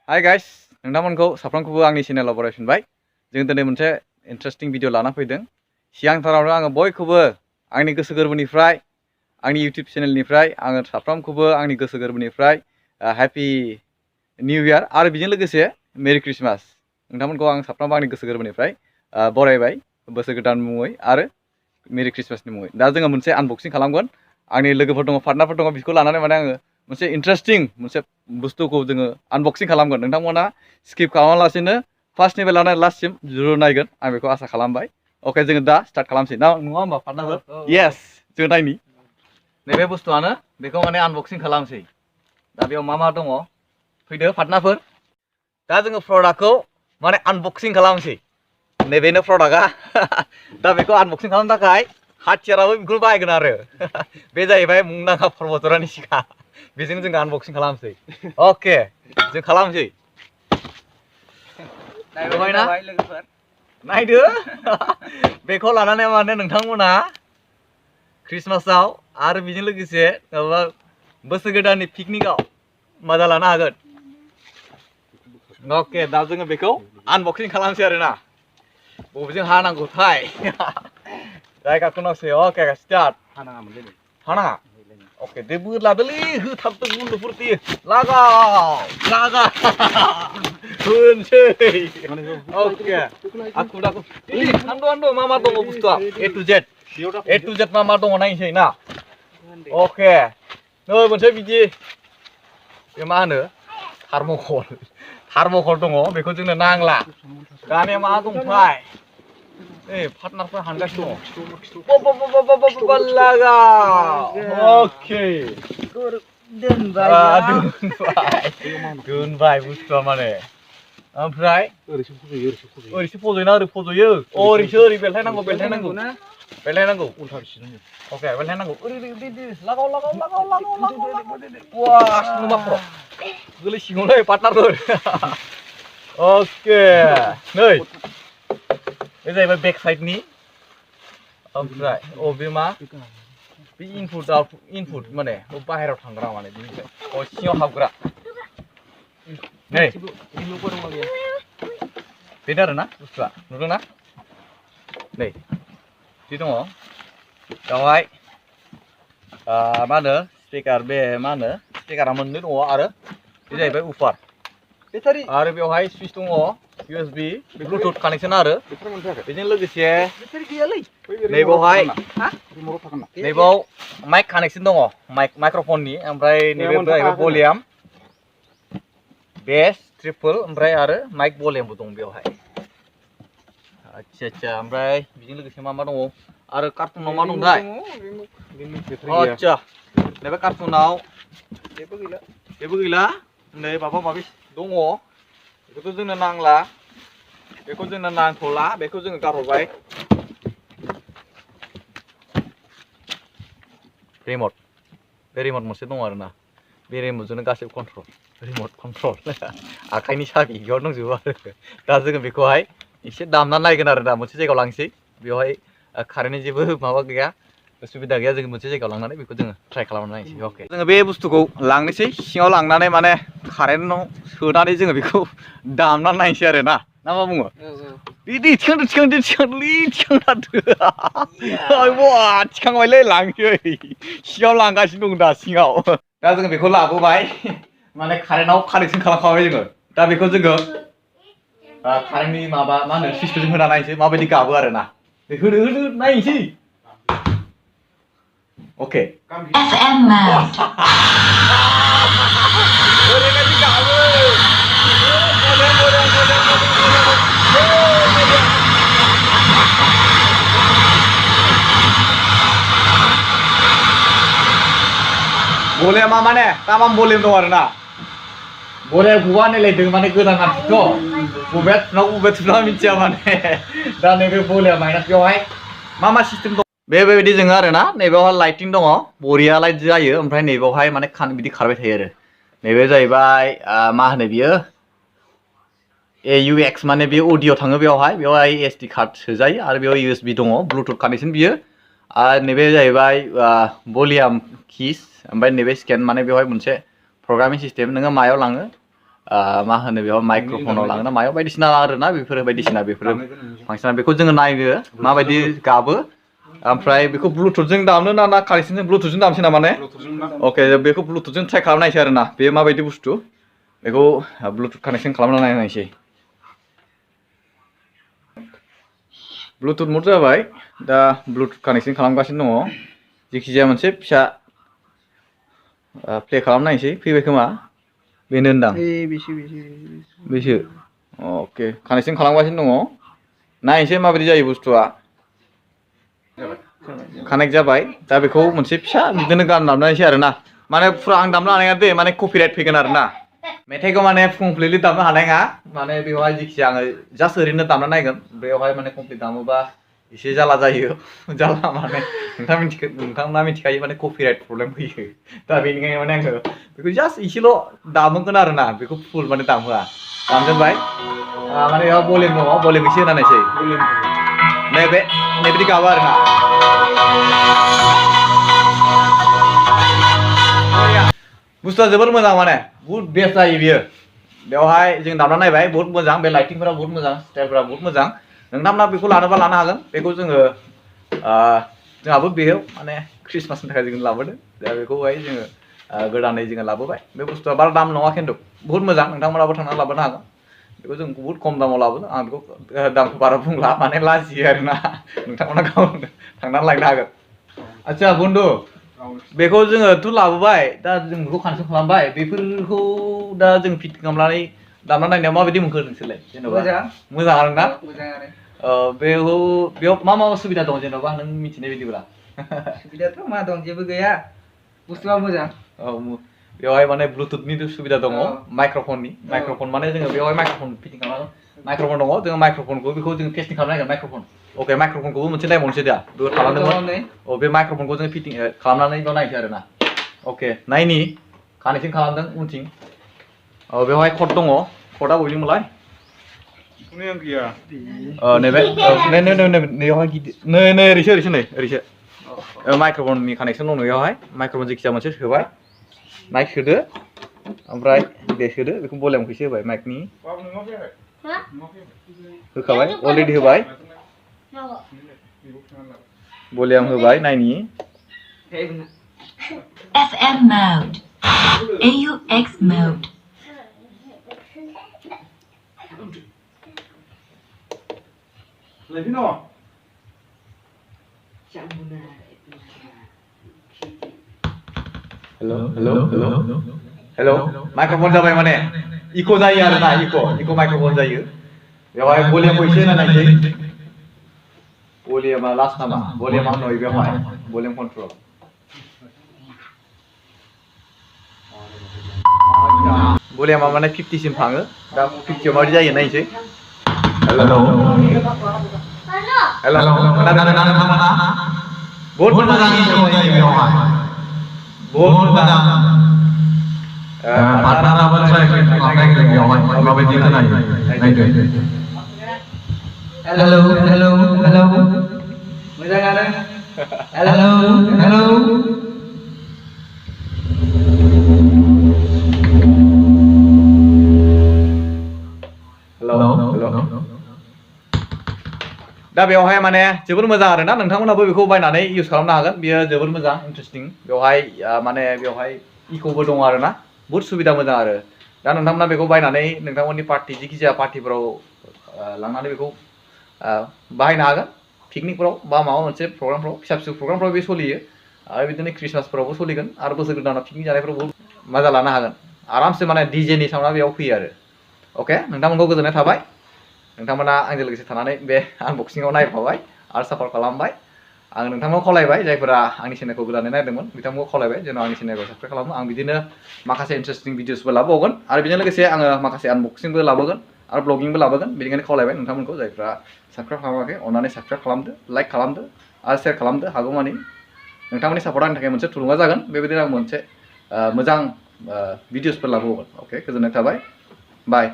Hi guys, नोंथांमोनखौ साफ्रोमखौबो आंनि चेनेलाव बरायफिनबाय। जों दिनै मोनसे इन्टारेस्टिं भिडिअ लाना फैदों। सिगांथारावनो आङो बयखौबो आंनि गोसो गोरबोनिफ्राय आंनि इउटिउब चेनेलनिफ्राय आङो साफ्रोमखौबो आंनि गोसो गोरबोनिफ्राय हैप्पी निउ इयार आरो बेजों लोगोसे मेरि क्रिसमास नोंथांमोनखौ आं साफ्रोमबो आंनि गोसो गोरबोनिफ्राय बरायबाय बोसोर गोदान मुङै आरो मेरि क्रिसमासनि मुङै। दा जोङो मोनसे आनबक्सिं खालामगोन। आंनि लोगोफोर दङ, पार्टनारफोर दङ, बिखौ लानानै माने आङो मोनसे इन्टारेस्टिं मोनसे बुस्थुखौ जोङो आनबक्सिं खालामगोन। नोंथांमोना स्किप खालामालासिनो फार्स्टनिफ्राय लानानै लास्टसिम जरुर नायगोन, आं बेखौ आसा खालामबाय। अके, जोङो दा स्टार्ट खालामसै ना नङा होमबा पार्टनारफोर? येस, जों नायनि नैबे बुस्थुआनो, बेखौ माने आनबक्सिं खालामसै। दा बेयाव मा मा दङ फैदो पार्टनारफोर। दा जोङो प्रडाक्टखौ माने आनबक्सिं खालामसै। नैबेनो प्रडाक्टआ। दा बेखौ आनबक्सिं खालामनो थाखाय हाथियाराबो बेखौनो बाहायगोन आरो बे जाहैबाय मुंदांखा पर्बतरानि सिखा। बेजों जों आनबक्सिं खालामसै। अके, जों खालामसै। नायदो बेखौ लानानै माने नोंथांमोना क्रिसमासआव आरो बेजों लोगोसे माबा बोसोर गोदाननि पिकनिकआव मजा लानो हागोन। अके, दा जोङो बेखौ आनबक्सिं खालामसै आरोना। बबेजों हानांगौथाय जायगाखौ नांसै। अके, स्टार्ट। हानाङा? अके, दे बोरलादोलै, होथाबदो गुन्दुफोरदि। लागाव लागा होनसै। अके, आखु दाखु आन्दो आन्दो मा मा दङ बुस्थुआ ए टु जेड मा मा दङ नायनोसै ना। अके, नै मोनसे बिदि बे मा होनो थार्मकल दङ, बेखौ जोंनो नांला। दानिया मा दंथाय? ए पार्टनारफोर हानगासिनो दङ। अके, दोनबाय बुस्थुआ माने। ओमफ्राय ओरैसो फज'योना ओरै फज'यो? ओरैसो, ओरै बेलथायनांगौ। अके, बेलथायनांगौ। लागाव नुमाखौ गोलैसिगौलै पार्टनारफोर। अके, नै बे जाहैबाय बेक साइडनि। ओमफ्राय बे मा? बे इनपुट माने बाहेरायाव थांग्रा माने बेनिफ्राय सिङाव हाबग्रा। नै बेनो आरोना बुस्थुआ, नुदोंना? नै बिदि दङ बेवहाय। मा होनो स्पिकार, बे मा होनो स्पिकारा मोननै दङ आरो बे जाहैबाय उफार। आरो बेवहाय सुइच दङ, USB ब्लुटुथ कानेक्सन आरो बेजों लोगोसे नैबावहाय नैबाव माइक कानेक्सन दङ, माइक्र'फननि। ओमफ्राय नैबे जाहैबाय भलियाम, बेस, ट्रिपल, ओमफ्राय आरो माइक भलियामबो दं बेवहाय। आच्छा, ओमफ्राय बेजों लोगोसे मा मा दङ आरो कार्टुनाव मा दंथाय? आच्छा, नैबे कार्टुनाव जेबो गैला। नै माबा माबि दङ, बेखौथ' जोंनो नांला, बेखौ जोंनो नांथ'ला, बेखौ जोङो गारहरबाय। रिमट, बे रिमट मोनसे दङ आरोना। बे रिमटजोंनो गासैबो कन्ट्रल, रिमट कन्ट्रल आखाइनि साबि बेयाव दंजोबो आरो। दा जोङो बेखौहाय एसे दामना नायगोन आरो दा मोनसे जायगायाव लांसै। बेवहाय कारेन्टनि जेबो माबा गैया, उसुबिदा गैया। जों मोनसे जायगायाव लांनानै बेखौ जोङो ट्राइ खालामनानै नायनोसै। अके, जोङो बे बुस्थुखौ लांनोसै सिङाव लांनानै माने कारेन्टआव सोनानै जोङो बेखौ दामनानै नायनोसै आरो ना मा बुङो? थिखांबायलै, लांसै। सिङाव लांगासिनो दं दा सिङाव। दा जोङो बेखौ लाबोबाय, माने कारेन्टआव कानेक्सन खालामखाबाय जोङो। दा बेखौ जोङो कारेन्टनि माबा मा होनो सुइचखौ जों होना नायनोसै माबायदि गाबो आरो ना। होदो नायनोसै। अके, ओरैबायदि गाबो। भलियामा माने तामाम भलियाम दं आरोना। भलियाम गुबा नायलायदों माने गोदान मानसिथ', बबेया थुनांगौ मिथिया माने। दा नैबे भलियाम माइनास बेवहाय मा सिस्टेम दं बेबायदि जोङो आरोना। नैबेयावहाय लाइटिं दङ, बरिया लाइट जायो। ओमफ्राय नैबेयावहाय माने बिदि खारबाय थायो आरो। नैबे जाहैबाय मा होनो बियो AUX, माने बे अडिअ थाङो बेवहाय SD कार्ड सोजायो आरो बेयाव USB दङ, ब्लुटुथ कानेक्सन बियो। आरो नैबे जाहैबाय भलियाम किस, ओमफ्राय नैबे स्केन, माने बेवहाय मोनसे प्रग्रामिं सिस्टेम। नोङो मायाव लाङो मा होनो बेयाव माइक्र'फनाव लाङोना मायाव बायदिसिना आरोना बेफोरो बायदिसिना बेफोरो फांसना बेखौ जोङो नायनो माबायदि गाबो ओमफ्राय बेखौ ब्लुटुथजों दामनो ना कानेक्सनजों ब्लुटुथजों दामसै नामा ने अके बेखौ ब्लुटुथजों ट्राइ खालामनायसै आरोना बे माबायदि बुस्थु बेखौ ब्लुटुथ कानेक्सन खालामना नायनायसै ब्लुटुथ मड जाबाय दा ब्लुटुथ कानेक्सन खालामगासिनो दङ जेखिजाया मोनसे फिसा प्ले खालामनायसै फैबाय खोमा बेनो होनदां बेसो अके कानेक्सन खालामगासिनो दङ नायनोसै माबायदि जायो बुस्थुआ कानेक्ट जाबाय दा बेखौ मोनसे फिसा बिदिनो गान दामनायसै आरोना माने फुरा आं दामनो हानाय नङा दे माने कपिराइट फैगोन आरोना मेथाइखौ माने कमप्लिटलि दामनो हानाय नङा माने बेवहाय जेखिजाया आङो जास्ट ओरैनो दामना नायगोन बेवहाय माने कमप्लिट दामोबा एसे जाला जायो जाला माने नोंथांमोना मिथिखायो माने कपिराइट प्रब्लेम फैयो दा बेनिखायनो माने आङो बेखौ जास्ट एसेल' दामगोन आरोना बेखौ फुल माने दामहोआ दामजोबबाय माने बेयाव भलिउम दङ भलिउम एसे होनानैसै नैबिदि गाबो आरोना बुस्थुआ जोबोर मोजां माने बहुत बेस्ट जायो बियो बेवहाय जों दामना नायबाय बहुत मोजां बे लाइटिंफोरा बहुत मोजां स्टाइलफोरा बहुत मोजां नोंथांमोना बेखौ लानोबा लानो हागोन बेखौ जोङो जोंहाबो बेयाव माने ख्रिस्टमासनि थाखाय जों लाबोदों दा बेखौहाय जोङो गोदानै जोङो लाबोबाय बे बुस्थुआ बारा दाम नङा खिन्थु बहुत मोजां नोंथांमोनाबो थांनानै लाबोनो हागोन बेखौ जों बहुत खम दामाव लाबोदों आं बेखौ दामखौ बारा बुंला माने लाजियो आरोना नोंथांमोना गावनो थांनानै लायनो हागोन आच्छा बन्धु बेखौ जोङोथ' लाबोबाय दा जों बेखौ कानेक्सन खालामबाय बेफोरखौ दा जों फिट खालामनानै दामना नायनायाव माबायदि मोनखो नोंसोरलाय जेनेबा मोजां आरोना बेयाव मा सुबिदा दं जेनेबा नों मिथिनाय बायदिब्ला सुबिदाथ' मा दं जेबो गैया बुस्थुआ मोजां औ बेवहाय माने ब्लुटुथनि सुबिदा दङ माइक्र'फन माने जोङो बेवहाय माइक्र'फन फिटिं खालामनांगोन माइक्र'फन दङ जोङो माइक्र'फनखौ बेखौ जों टेस्टिं खालामनांगोन माइक्र'फन अके माइक्र'फनखौबो मोनसे नायबावनोसै दा बेखौ खालामदोंमोन औ बे माइक्र'फनखौ जों फिटिं खालामनानैल' नायनोसै आरोना अके नायनि कानेक्सन खालामदों उनथिं औ बेवहाय कड दङ कडआ बबेनिमोनलाय नैबे नैयावहाय गिदिर नै ओरैसो माइक्र'फननि कानेक्सन दं बेयावहाय माइक्र'फन जेखिजाया मोनसे सोबाय माइक सोदो ओमफ्राय दे सोदो बेखौ भलिउमखौ एसे होबाय माइकनि होखाबाय अलरेडि होबाय भलिउम होबाय नायनि FM mode, AUX mode. हेल' माइक्र'फन जाबाय माने इक' जायो आरोना इक' माइक्र'फन जायो बेवहाय भलिउमखौ एसे नायनोसै भलिउमा लास्ट नामा भलिउमा उनाव बेवहाय भलिउम कन्ट्रल भलिउमा माने 50 सिम थाङो दा 50 आव माबायदि जायो नायनोसै हेल' खोनादोंना नोंथांमोना बहुत मोजां जायो बेवहाय बहुत मोजां पार्टनाराबो ट्राइ खालामनाय बेवहाय माबायदि खोनायो नायदो हेलौ मोजाङानो हेलौ दा बेवहाय माने जोबोर मोजां आरोना नोंथांमोनाबो बेखौ बायनानै इउज खालामनो हागोन बेयो जोबोर मोजां इन्टारेस्टिं बेवहाय माने बेवहाय इक'बो दङ आरोना बहुत सुबिदा मोजां आरो दा नोंथांमोना बेखौ बायनानै नोंथांमोननि पार्टि जेखिजाया पार्टिफोराव लांनानै बेखौ बाहायनो हागोन पिकनिकफ्राव बा माबा मोनसे प्रग्रामफ्राव फिसा प्रग्रामफ्राव बे सोलियो आरो बिदिनो क्रिसमासफोरावबो सोलिगोन आरो बोसोर गोदानाव पिकनिक जानायफ्राव बहुत मजा लानो हागोन आरामसे माने डिजेनि साउन्डआ बेयाव फैयो आरो अके नोंथांमोनखौ गोजोननाय थाबाय नोंथांमोना आंजों लोगोसे थानानै बे आनबक्सिंआव नायफाबाय आरो सापर्ट खालामबाय आं नोंथांमोनखौ खावलायबाय जायफोरा आंनि चेनेलखौ गोदानै नायदोंमोन बिथांमोनखौ खावलायबाय जेन' आंनि चेनेलखौ साबस्क्राइब खालामो आं बिदिनो माखासे इन्टारेस्टिं भिडिअसबो लाबोबावगोन आरो बेजों लोगोसे आङो माखासे आनबक्सिंबो लाबोगोन आरो ब्लगिंबो लाबोगोन बेनिखायनो खावलायबाय नोंथांमोनखौ जायफ्रा साबस्क्राइब खालामाखै अन्नानै साबस्क्राइब खालामदो लाइक खालामदो आरो शेयार खालामदो हागौमानि नोंथांमोननि सापर्टआ आंनि थाखाय मोनसे थुलुंगा जागोन बेबायदिनो आं मोनसे मोजां भिडिअसफोर लाबोबावगोन अके गोजोननाय थाबाय बाय